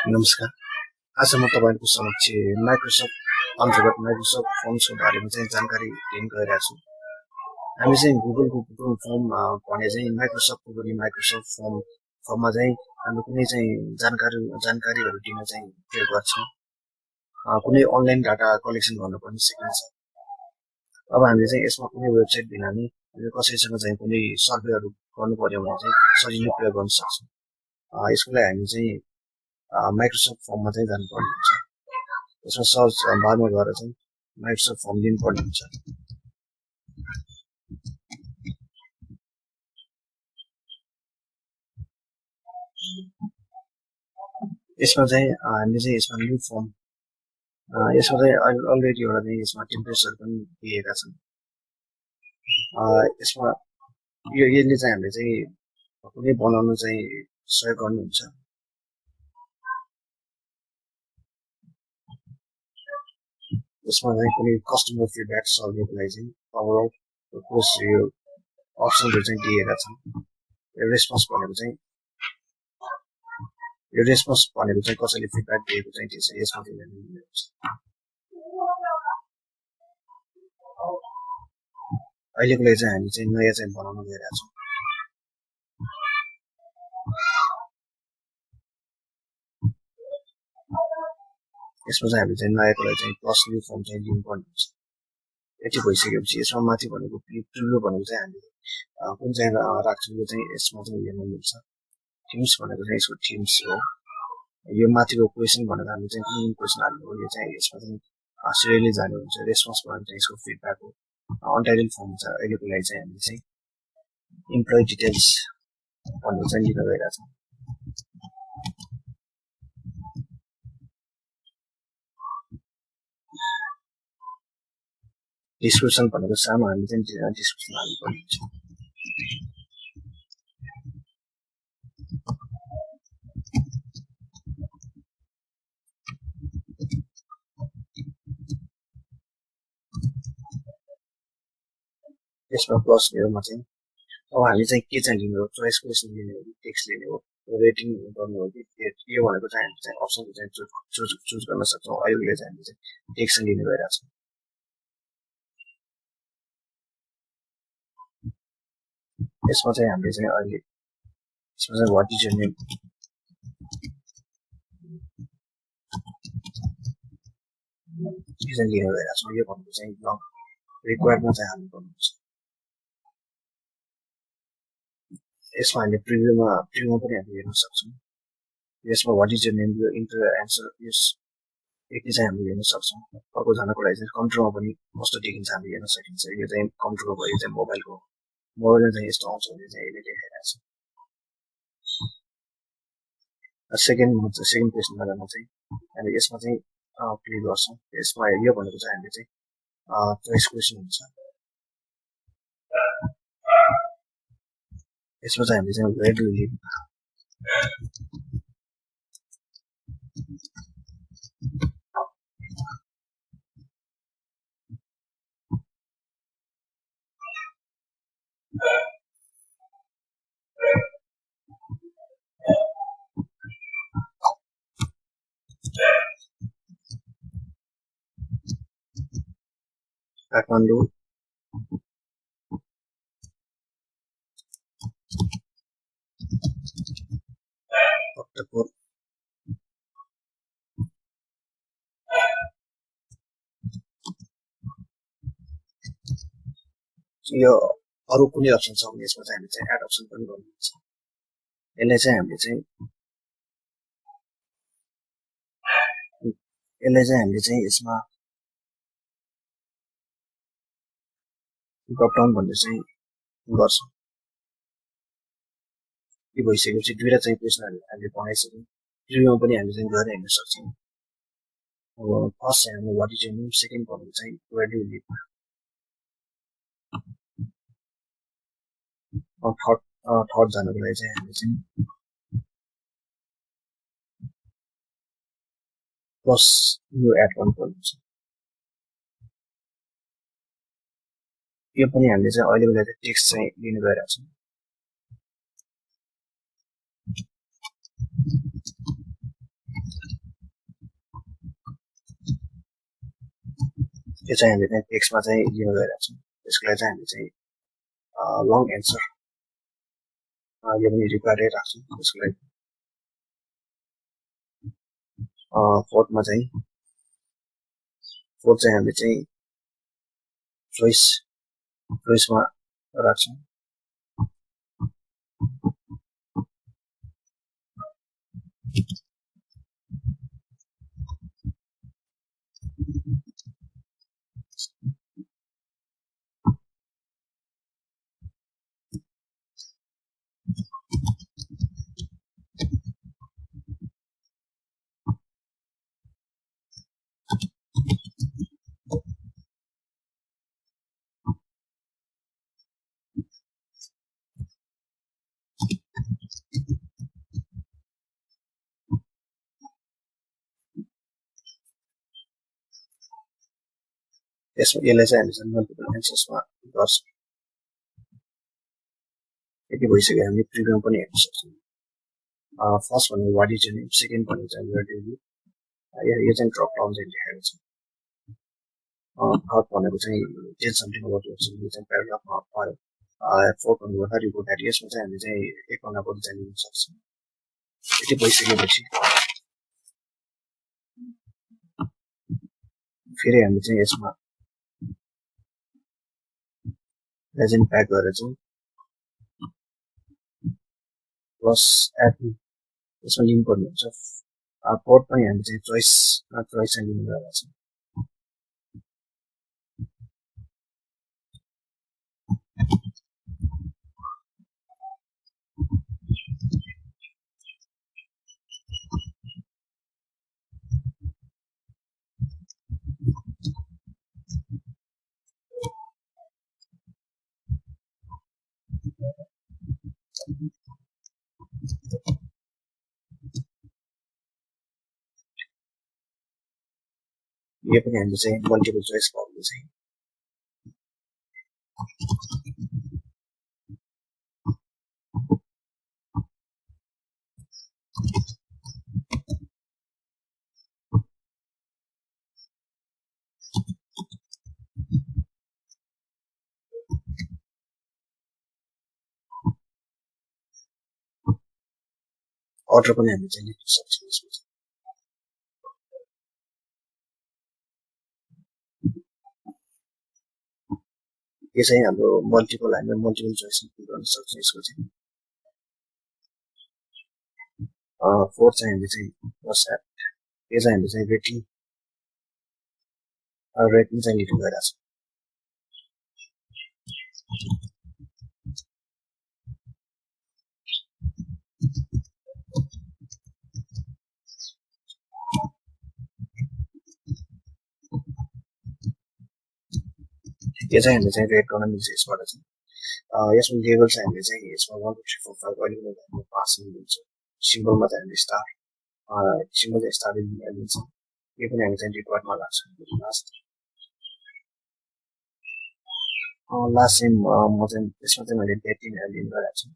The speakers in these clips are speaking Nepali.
नमस्कार। आज म तपाईहरुको समक्ष माइक्रोसफ्ट अन्तर्गत माइक्रोसफ्ट फर्म्सको बारेमा चाहिँ जानकारी दिन गइरहेको छु। हामी चाहिँ गुगलको गुगल फर्म भने चाहिँ माइक्रोसफ्टको पनि माइक्रोसफ्ट फर्ममा चाहिँ हामी कुनै चाहिँ जानकारीहरू दिन चाहिँ प्रयोग गर्छौँ। कुनै अनलाइन डाटा कलेक्सन गर्न पनि सकिन्छ। अब हामीले चाहिँ यसमा कुनै वेबसाइट बिना नै हामीले कसैसँग चाहिँ कुनै सर्वेहरू गर्नु पर्यो भने चाहिँ सजिलै प्रयोग गर्न सक्छौँ। यसको लागि हामी चाहिँ माइक्रोसफ्ट फर्ममा चाहिँ जानुपर्ने हुन्छ। यसमा सर्च बारमा गएर चाहिँ माइक्रोसफ्ट फर्म दिनुपर्ने हुन्छ। यसमा चाहिँ हामीले चाहिँ यसमा न्यू फर्म यसमा चाहिँ अलरेडी एउटा चाहिँ यसमा टेम्पलेट्सहरू पनि दिएका छन्। यसमा यसले चाहिँ हामीले चाहिँ कुनै बनाउन चाहिँ सहयोग गर्नुहुन्छ। यसमा चाहिँ कुनै कस्टमर फिडब्याक सर्वेको लागि चाहिँ ओभरअल यो अप्सनहरू चाहिँ दिएका छन्। रेस्पोन्स भनेको चाहिँ कसैले फिडब्याक दिएको चाहिँ त्यसै यसमा दिनुहुन्छ। अहिलेको लागि चाहिँ हामी चाहिँ नयाँ चाहिँ बनाउन गइरहेका छौँ। यसमा चाहिँ हामीले चाहिँ नयाँको लागि चाहिँ प्लस न्यू फर्म चाहिँ दिनुपर्ने हुन्छ। यति भइसकेपछि यसमा माथि भनेको प्रिभ्यू भनेको चाहिँ हामीले कुन चाहिँ राख्छौँ यो चाहिँ यसमा चाहिँ हेर्न मिल्छ। थिम्स भनेको चाहिँ यसको थिम्स हो। यो माथिको क्वेसन भनेको हामीले चाहिँ कुन क्वेसन हाल्नु हो, यो चाहिँ यसमा चाहिँ सिरियली जाने हुन्छ। रेस्पोन्स भनेको चाहिँ यसको फिडब्याक हो। अनटाइटल फर्म छ। अहिलेको लागि चाहिँ हामीले चाहिँ इम्प्लोइ डिटेल्स भनेर चाहिँ लिन गइरहेको छौँ। डिस्क्रिप्सन भनेको सानो हामीले चाहिँ डिस्क्रिप्सन हाल्नुपर्ने हुन्छ। यसमा प्लस लिएरमा चाहिँ अब हामी चाहिँ के चाहिँ लिने हो, चोइस क्वेसन लिने हो कि टेक्स्ट लिने हो, रेटिङ गर्नु हो कि यो भनेको चाहिँ हामी चाहिँ अप्सनको चाहिँ चुज गर्न सक्छौँ। अहिले चाहिँ हामी चाहिँ टेक्स्ट लिने गइरहेको छौँ। यसमा चाहिँ हामीले चाहिँ अहिले यसमा चाहिँ व्हाट इज योर नेम लिने गइरहेको छौँ। यो भनेको चाहिँ लङ रिक्वायर्डमा चाहिँ हाल्नु पर्नुहुन्छ। यसमा हामीले प्रिभ्यूमा पनि हामीले हेर्न सक्छौँ। यसमा व्हाट इज योर नेम यो इन्टर एन्सर यति चाहिँ हामीले हेर्न सक्छौँ। अर्को जानको लागि चाहिँ कम्प्युटरमा पनि कस्तो देखिन्छ हामीले हेर्न सकिन्छ। यो चाहिँ कम्प्युटरको भयो, यो चाहिँ मोबाइलमा चाहिँ यस्तो आउँछ भने चाहिँ यसले देखाइरहेको छ। सेकेन्ड क्वेसनमा जाँदा चाहिँ हामीले यसमा चाहिँ क्लिक गर्छौँ। यसमा यो भनेको चाहिँ हामीले चाहिँ चोइस क्वेसन हुन्छ। यसमा चाहिँ हामीले चाहिँ where do you live Kathmandu, Bhaktapur, यो अरू कुनै अप्सन छ भने यसमा चाहिँ हामीले चाहिँ एड अप्सन पनि गर्नुहुन्छ। यसलाई चाहिँ हामीले चाहिँ यसमा ड्रप डाउन भनेर चाहिँ गर्छौँ। यो भइसकेपछि दुईवटा चाहिँ क्वेसनहरू हामीले बनाइसक्यौँ। प्रिभ्यूमा पनि हामीले चाहिँ गएर हेर्न सक्छौँ। अब फर्स्ट चाहिँ हामीले what is your name, second भनेको चाहिँ where do you live, third जानको लागि चाहिँ हामीले चाहिँ प्लस यो एड गर्नुपर्ने हुन्छ। यो पनि हामीले चाहिँ अहिलेको लागि टेक्स्ट चाहिँ लिने गइरहेको छौँ। यो चाहिँ हामीले चाहिँ टेक्स्टमा चाहिँ लिन गइरहेको छौँ त्यसको लागि चाहिँ हामीले चाहिँ लङ एन्सर यो पनि रिक्वायर्डै राख्छौँ त्यसको लागि फोर्थमा चाहिँ हामीले चाहिँ चोइसमा राख्छौँ यसलाई चाहिँ हामी चाहिँ मल्टिपल एन्सर्समा गर्छौँ यति भइसक्यो हामी प्रिभ्यूमा पनि हेर्न सक्छौँ फर्स्ट भनेको what is your name second भनेको चाहिँ युर डेली यो चाहिँ ड्रप डाउन चाहिँ लेखेको छ थर्ड भनेको चाहिँ टेल समथिङ अबाउट योरसेल्फ यो चाहिँ प्याराग्राफमा पऱ्यो फोर्थ भनेको what are you good at यसमा चाहिँ हामी चाहिँ एक भन्दा बढी चाहिँ लिन सक्छौँ यति भइसकेपछि फेरि हामी चाहिँ यसमा लेजेन्ड प्याक गरेर चाहिँ प्लस एड यसमा लिनु पर्ने हुन्छ फोर्थ पनि हामी चाहिँ चोइस चाहिँ लिनु गइरहेको छौँ यो पनि हामीले चाहिँ मल्टिपल चोइस गर्नु चाहिँ अर्डर पनि हामी चाहिँ लेख्न सक्छौँ यसमा यो चाहिँ हाम्रो मल्टिपल चोइस गर्न सक्छौँ यसको चाहिँ फोर्थ चाहिँ हामीले चाहिँ प्लस एड यो चाहिँ हामीले चाहिँ रेटिङ चाहिँ लिनु गइरहेको छ यो चाहिँ हामीले चाहिँ रेट गर्न मिल्छ यसबाट चाहिँ यसमा लेभल चाहिँ हामीले चाहिँ यसमा 1 2 3 4 5 अहिले हामी पास दिन्छ सिम्बलमा चाहिँ हामीले स्टार सिम्बल चाहिँ स्टार दिन्छ यो पनि हामी चाहिँ रिक्वायर्डमा राख्छौँ लास्ट चाहिँ म चाहिँ यसमा चाहिँ मैले डेट लिनु गइरहेको छु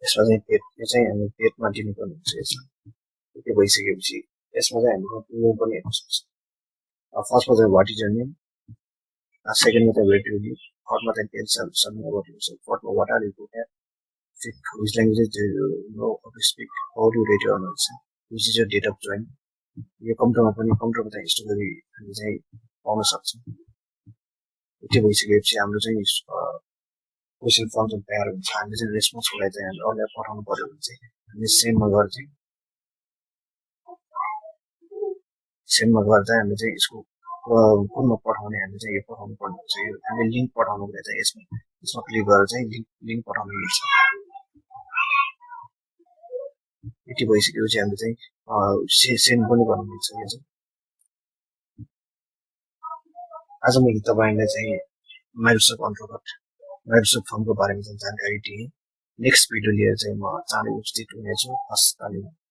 यसमा चाहिँ पेट यो चाहिँ हामी पेटमा दिनुपर्ने हुन्छ यसमा त्यो भइसकेपछि यसमा चाहिँ हामीले नेम पनि हेर्न सक्छौँ फर्स्टमा चाहिँ वाट इज यर नेम सेकेन्डमा चाहिँ वेट रिभ्यू थर्डमा चाहिँ टेल समथिङ अबाउट योरसेल्फ फोर्थमा what are you good at fifth which language you know how to speak how do rate your knowledge which is your date of join यो कम्प्युटरमा चाहिँ हिस्टोरी हामी चाहिँ पाउन सक्छौँ त्यो भइसकेपछि हाम्रो चाहिँ क्वेसन फर्म चाहिँ तयार हुन्छ हामीले चाहिँ रेस्पोन्सको लागि चाहिँ हामीले अरूलाई पठाउनु पर्यो भने चाहिँ हामीले सेन्डमा गएर चाहिँ हामीले चाहिँ यसको कुनमा पठाउने हामीले चाहिँ यो पठाउनु पर्ने हुन्छ यो हामीले लिङ्क पठाउनुको लागि चाहिँ यसमा क्लिक गरेर चाहिँ लिङ्क पठाउनु मिल्छ यति भइसकेपछि हामीले चाहिँ सेन्ड पनि गर्नु मिल्छ यो चाहिँ आज मैले तपाईँलाई चाहिँ माइक्रोसफ्ट अन्तर्गत माइक्रोसफ्ट फर्मको बारेमा चाहिँ जानकारी दिएँ नेक्स्ट भिडियो लिएर चाहिँ म चाँडै उपस्थित हुनेछु। हस्, धन्यवाद।